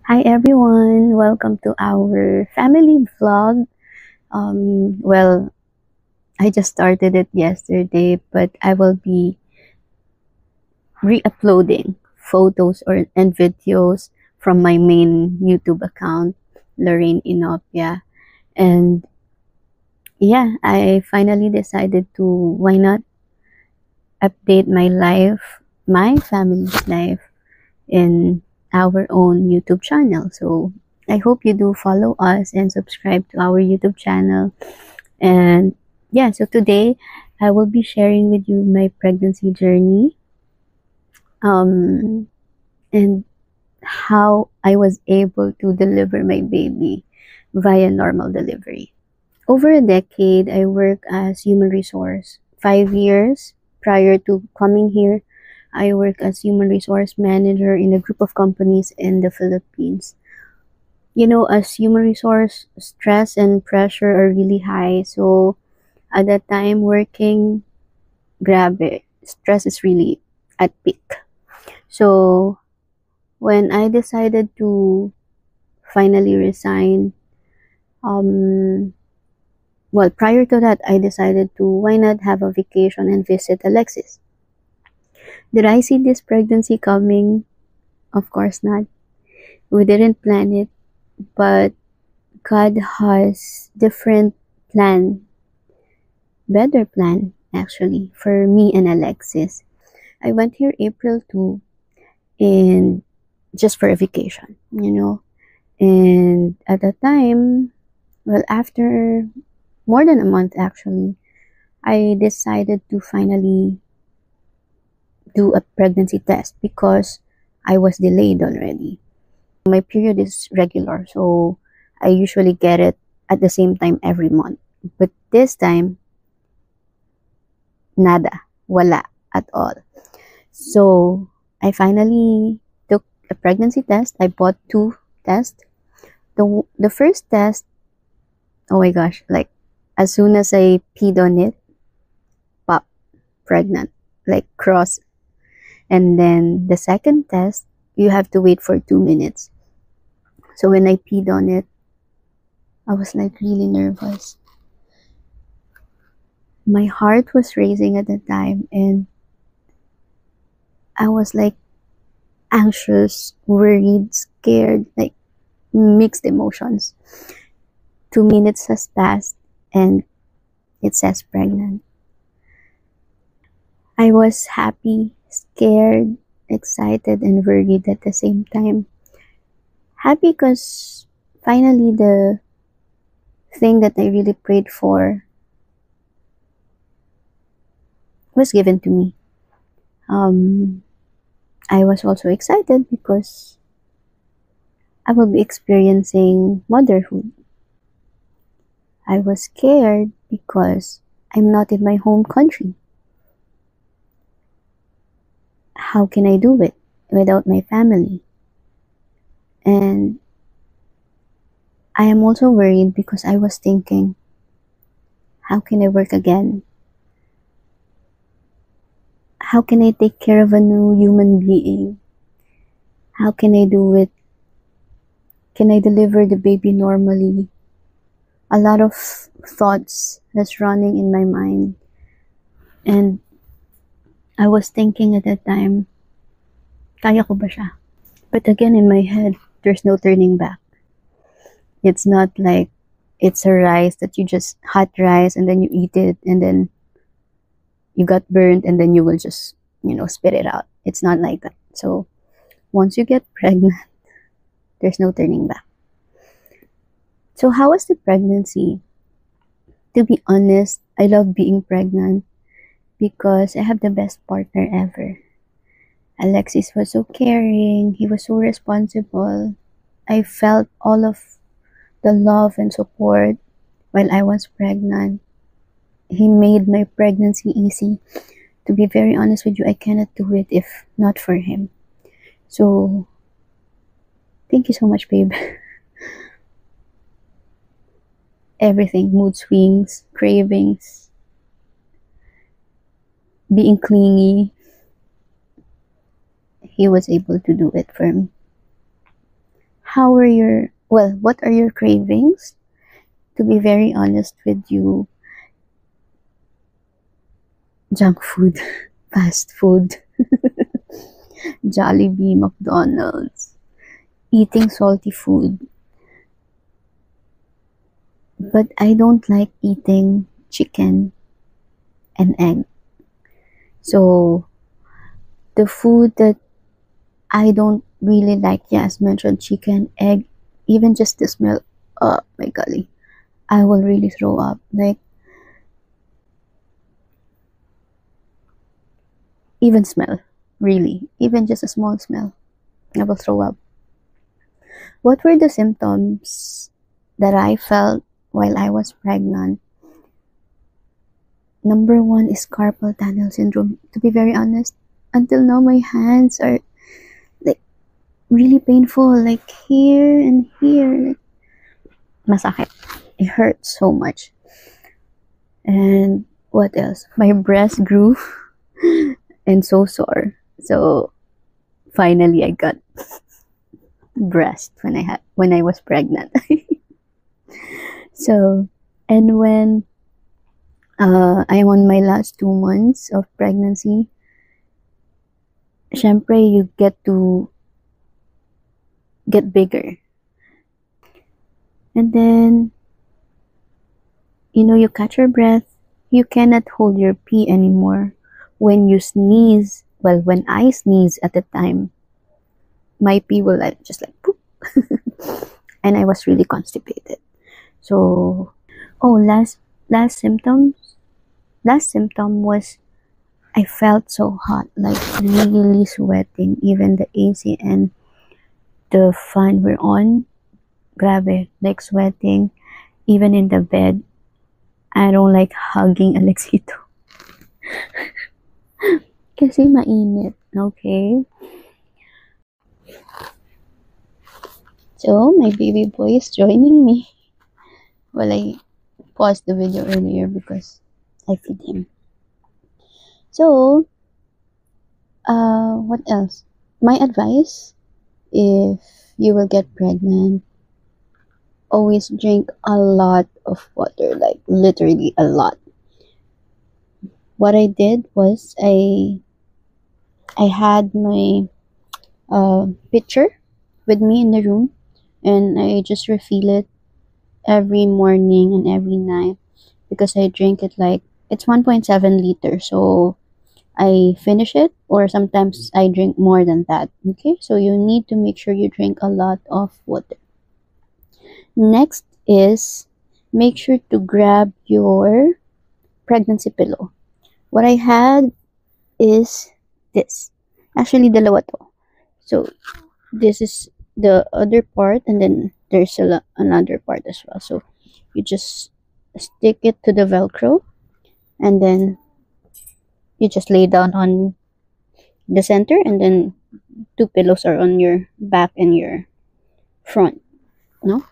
Hi everyone, welcome to our family vlog. Well, I just started it yesterday, but I will be re-uploading photos and videos from my main YouTube account, Lorraine Inopia. And yeah, I finally decided to why not update my life, my family's life in our own YouTube channel. So I hope you do follow us and subscribe to our YouTube channel. And yeah, so today I will be sharing with you my pregnancy journey, um, and how I was able to deliver my baby via normal delivery. Over a decade, I worked as human resource. 5 years prior to coming here, I worked as human resource manager in a group of companies in the Philippines. You know, as human resource, stress and pressure are really high. So at that time working, grabe, stress is really at peak. So when I decided to finally resign, um, well, prior to that, I decided to why not have a vacation and visit Alexis. Did I see this pregnancy coming? Of course not. We didn't plan it, but God has different plan, better plan actually for me and Alexis. I went here April 2 and just for a vacation, you know. And at the time, well, after more than a month actually, I decided to finally do a pregnancy test because I was delayed already. My period is regular, so I usually get it at the same time every month. But this time, nada, wala at all. So I finally took a pregnancy test. I bought two tests. The first test, oh my gosh, like as soon as I peed on it, pop, pregnant, like cross. And then the second test, you have to wait for 2 minutes. So when I peed on it, I was like really nervous. My heart was racing at the time, and I was like anxious, worried, scared, like mixed emotions. 2 minutes has passed, and it says pregnant. I was happy, scared, excited, and worried at the same time. Happy because finally the thing that I really prayed for was given to me. Um, I was also excited because I will be experiencing motherhood. I was scared because I'm not in my home country. How can I do it without my family? And I am also worried because I was thinking, how can I work again? How can I take care of a new human being? How can I do it? Can I deliver the baby normally? A lot of thoughts that's running in my mind. And I was thinking at that time, kaya ko ba siya? But again, in my head, there's no turning back. It's not like it's a rice that you just hot rice and then you eat it and then you got burnt and then you will just, spit it out. It's not like that. So once you get pregnant, there's no turning back. So how was the pregnancy? To be honest, I love being pregnant because I have the best partner ever. Alexis was so caring, he was so responsible. I felt all of the love and support while I was pregnant. He made my pregnancy easy. To be very honest with you, I cannot do it if not for him. So, thank you so much, babe. Everything, mood swings, cravings, being clingy, he was able to do it for me. what are your cravings? To be very honest with you, junk food, fast food, Jollibee, McDonald's, eating salty food. But I don't like eating chicken and egg. So the food that I don't really like, yeah, as mentioned, chicken, egg, even just the smell, oh my golly, I will really throw up. Like, even smell, really, even just a small smell, I will throw up. What were the symptoms that I felt while I was pregnant? Number one is carpal tunnel syndrome. To be very honest, until now my hands are like really painful, like here and here, like masakit. It hurts so much. And what else? My breast grew and so sore. So finally I got breast when I was pregnant. So, and when I'm on my last 2 months of pregnancy, syempre you get to get bigger. And then, you catch your breath. You cannot hold your pee anymore. When you sneeze, well, when I sneeze at the time, my pee will just like poop. And I was really constipated. So, oh, last symptom was I felt so hot, like really sweating. Even the AC and the fan were on. Grabe, like sweating. Even in the bed, I don't like hugging Alexito. Kasi mainit, okay? So, my baby boy is joining me. Well, I paused the video earlier because I feed him. So, what else? My advice, if you will get pregnant, always drink a lot of water, like literally a lot. What I did was I had my pitcher with me in the room, and I just refill it every morning and every night because I drink it like it's 1.7 liters. So I finish it, or sometimes I drink more than that. Okay, so you need to make sure you drink a lot of water. Next is make sure to grab your pregnancy pillow. What I had is this. Actually, dalawa to. So this is the other part, and then there's another part as well. So you just stick it to the Velcro, and then you just lay down on the center, and then two pillows are on your back and your front. No.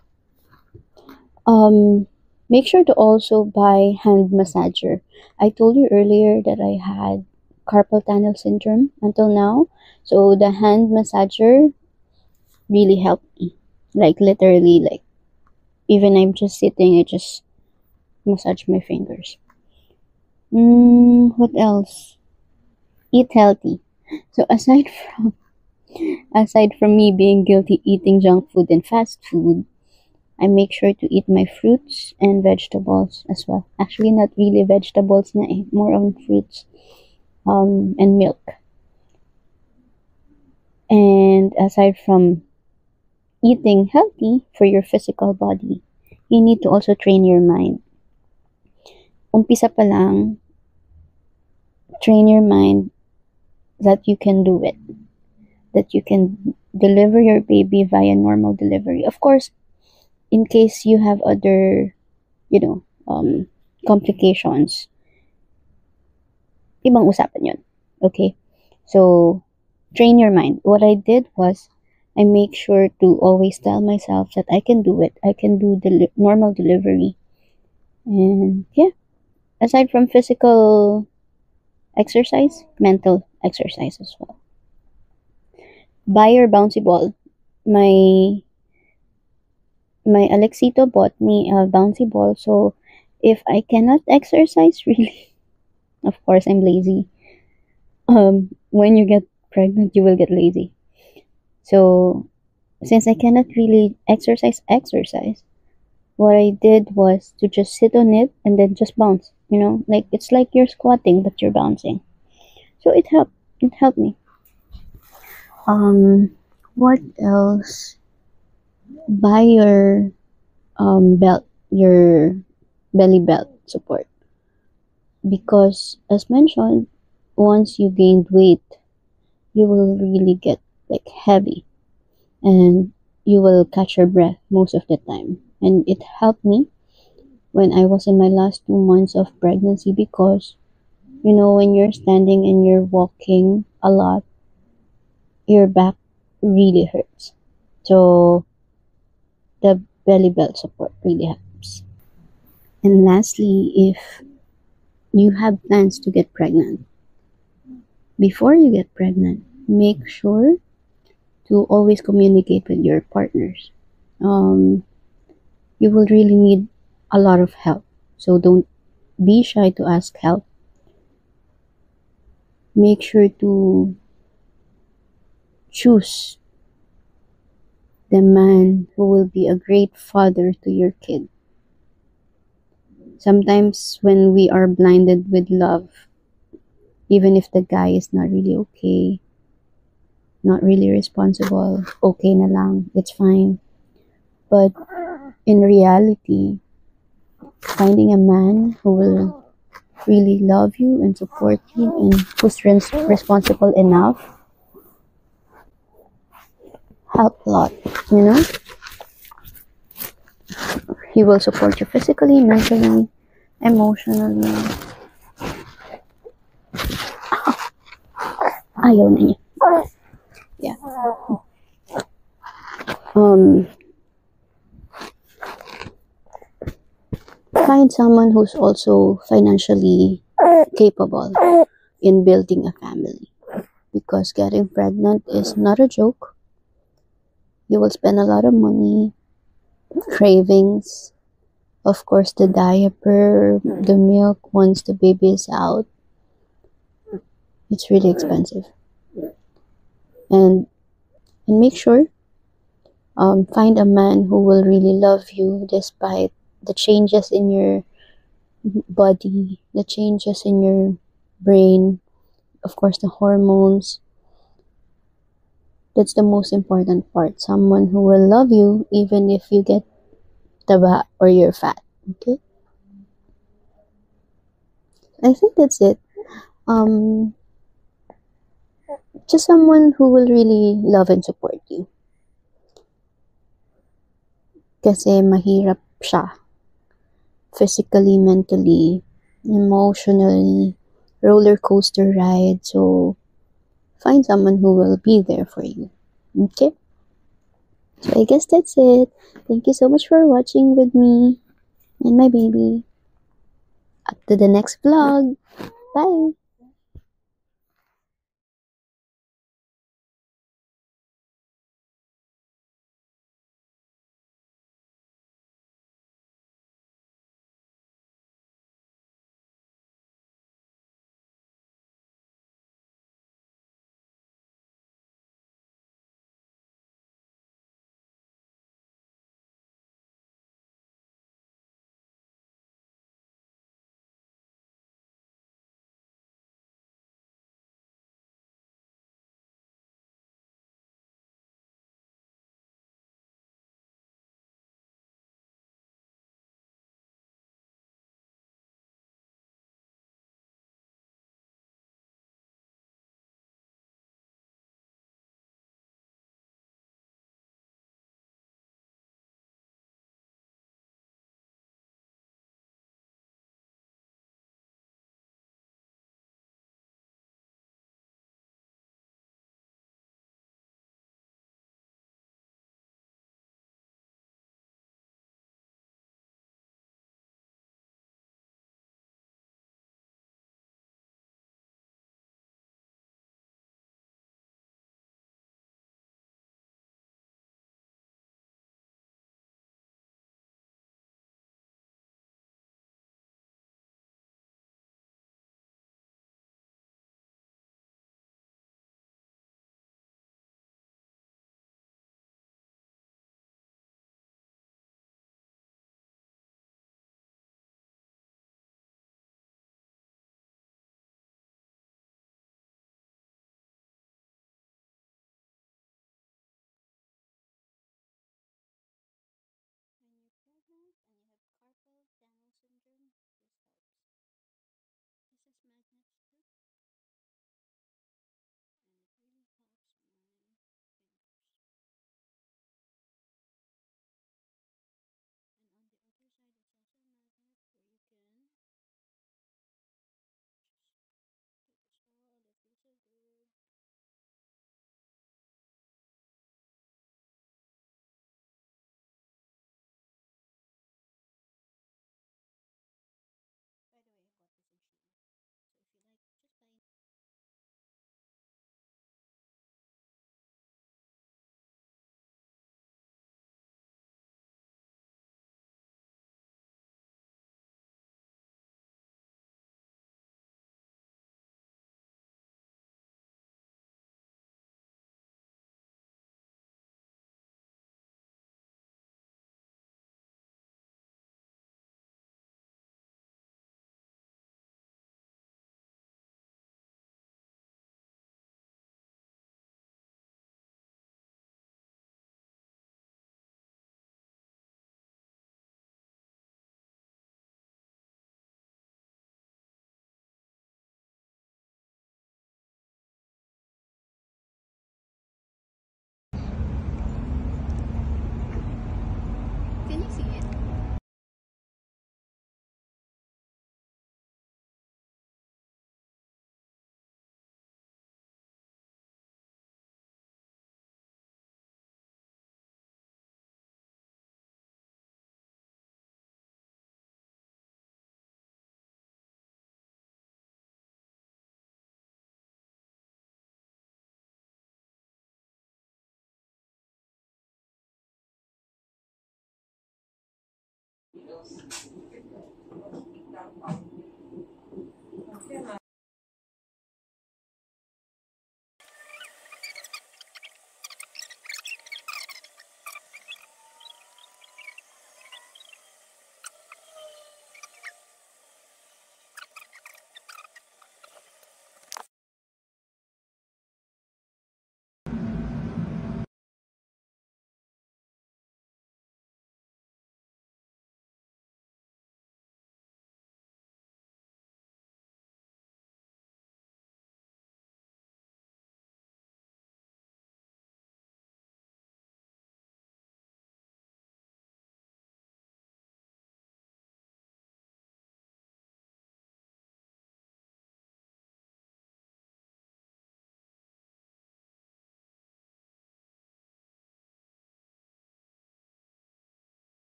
Make sure to also buy hand massager. I told you earlier that I had carpal tunnel syndrome until now, so the hand massager really helped me. Like literally, like even I'm just sitting, I just massage my fingers. What else? Eat healthy. So aside from me being guilty eating junk food and fast food, I make sure to eat my fruits and vegetables as well. Actually, not really vegetables na eh, more on fruits and milk. And aside from eating healthy for your physical body, you need to also train your mind. Umpisa pa lang, train your mind that you can do it. That you can deliver your baby via normal delivery. Of course, in case you have other, complications, ibang usapan yun. Okay? So, train your mind. What I did was, I make sure to always tell myself that I can do it. I can do normal delivery. And yeah, aside from physical exercise, mental exercise as well. Buy your bouncy ball. My my Alexito bought me a bouncy ball. So if I cannot exercise, really, of course, I'm lazy. When you get pregnant, you will get lazy. So since I cannot really exercise, what I did was to just sit on it and then just bounce. Like it's like you're squatting, but you're bouncing. So it helped. It helped me. Um, what else? Buy your belt, your belly belt support, because as mentioned, once you gained weight, you will really get like heavy, and you will catch your breath most of the time. And it helped me when I was in my last 2 months of pregnancy, because when you're standing and you're walking a lot, your back really hurts. So the belly belt support really helps. And lastly, if you have plans to get pregnant, before you get pregnant, make sure to always communicate with your partners. Um, you will really need a lot of help. So don't be shy to ask help. Make sure to choose the man who will be a great father to your kid. Sometimes when we are blinded with love, even if the guy is not really okay, not really responsible, okay na lang, it's fine. But in reality, finding a man who will really love you and support you and who's responsible enough help a lot, you know? He will support you physically, mentally, emotionally. Ayaw na niya. Yeah. Um, find someone who's also financially capable in building a family, because getting pregnant is not a joke. You will spend a lot of money, cravings, of course, the diaper, the milk once the baby is out. It's really expensive. And make sure find a man who will really love you despite the changes in your body, the changes in your brain, of course, the hormones. That's the most important part. Someone who will love you even if you get taba or you're fat. Okay? I think that's it. Um, just someone who will really love and support you. Kasi mahirap siya. Physically, mentally, emotionally, roller coaster ride. So, find someone who will be there for you. Okay? So, I guess that's it. Thank you so much for watching with me and my baby. Up to the next vlog. Bye! and you have carpal tunnel syndrome, this helps. This is magnet strip, and it really helps my fingers. And on the other side, it's also a magnet where you can just do this. Oh, that feels so good. By the way, I bought this in Shein. So if you like, just buy. Can you see it?